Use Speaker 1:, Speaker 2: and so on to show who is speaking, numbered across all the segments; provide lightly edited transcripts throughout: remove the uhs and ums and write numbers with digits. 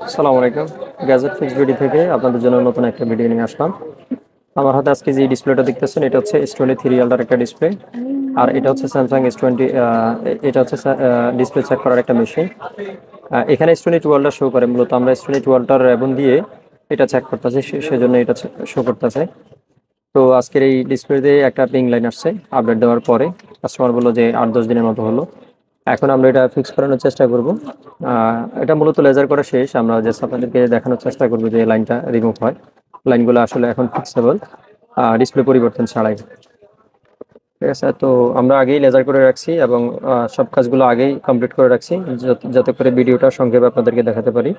Speaker 1: আসসালামু আলাইকুম। Gadget fix BD থেকে আপনাদের জন্য নতুন একটা ভিডিও নিয়ে আসলাম। আমার হাতে আজকে যে ডিসপ্লেটা দেখতেছেন এটা হচ্ছে S23 আলট্রার একটা ডিসপ্লে। আর এটা হচ্ছে স্যামসাং S20, এটা হচ্ছে ডিসপ্লে চেক করার একটা মেশিন। এখানে S22 আলট্রা শো করে, মূলত আমরা S22 আলট্রার র্যাবন দিয়ে এটা চেক করতেছি, সেজন্য এটা শো করতেছে। তো আজকের এই ডিসপ্লেতে একটা পিং লাইন আসছে আপডেট দেওয়ার পরে। কাস্টমার বললো যে 8-10 দিনের মতো হলো। এখন আমরা এটা ফিক্স করানোর চেষ্টা করব। এটা মূলত লেজার করা শেষ, আমরা জাস্ট আপনাদেরকে দেখানোর চেষ্টা করব যে লাইনটা রিমুভ হয়। লাইনগুলো আসলে এখন ফিক্সেবল, ডিসপ্লে পরিবর্তন ছাড়াই। ঠিক আছে, তো আমরা আগেই লেজার করে রাখছি এবং সব কাজগুলো আগেই কমপ্লিট করে রাখছি, যাতে করে ভিডিওটা সংক্ষেপে আপনাদেরকে দেখাতে পারি।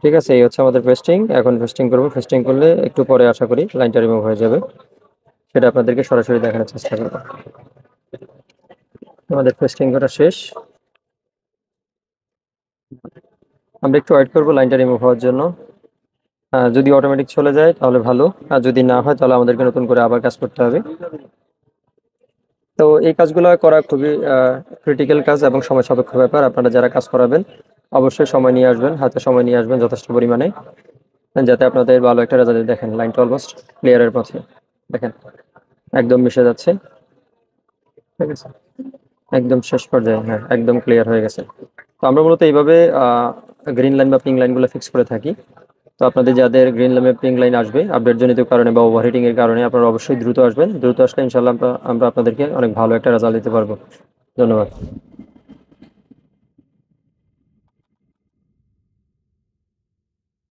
Speaker 1: ঠিক আছে, এই হচ্ছে আমাদের ফেস্টিং। এখন ফেস্টিং করব, ফেস্টিং করলে একটু পরে আশা করি লাইনটা রিমুভ হয়ে যাবে, সেটা আপনাদেরকে সরাসরি দেখানোর চেষ্টা করব। আমাদের ফেস্টিং করা শেষ, আমরা একটু ওয়েট করবো লাইনটা রিমুভ হওয়ার জন্য। যদি অটোমেটিক চলে যায় তাহলে ভালো, আর যদি না হয় তাহলে আমাদেরকে নতুন করে আবার কাজ করতে হবে। তো এই কাজগুলো করা খুবই ক্রিটিক্যাল কাজ এবং সময় সাপেক্ষ ব্যাপার। আপনারা যারা কাজ করাবেন অবশ্যই সময় নিয়ে আসবেন, হাতে সময় নিয়ে আসবেন যথেষ্ট পরিমাণে, যাতে আপনাদের ভালো একটা রেজাল্ট। দেখেন লাইনটা অলমোস্ট ক্লিয়ারের পথে, দেখেন একদম মিশে যাচ্ছে। ঠিক আছে, একদম শেষ পর্যায়ে, হ্যাঁ একদম ক্লিয়ার হয়ে গেছে। তো আমরা মূলত এইভাবে গ্রিন লাইন বা পিঙ্ক লাইনগুলো ফিক্স করে থাকি। তো আপনাদের যাদের গ্রিন লাইনে পিঙ্ক লাইন আসবে আপডেট জনিত কারণে বা ওভারহিটিং এর কারণে, আপনারা অবশ্যই দ্রুত আসবেন। দ্রুত আসলে ইনশাল্লাহ আমরা আপনাদেরকে অনেক ভালো একটা রেজাল্ট দিতে পারবো। ধন্যবাদ।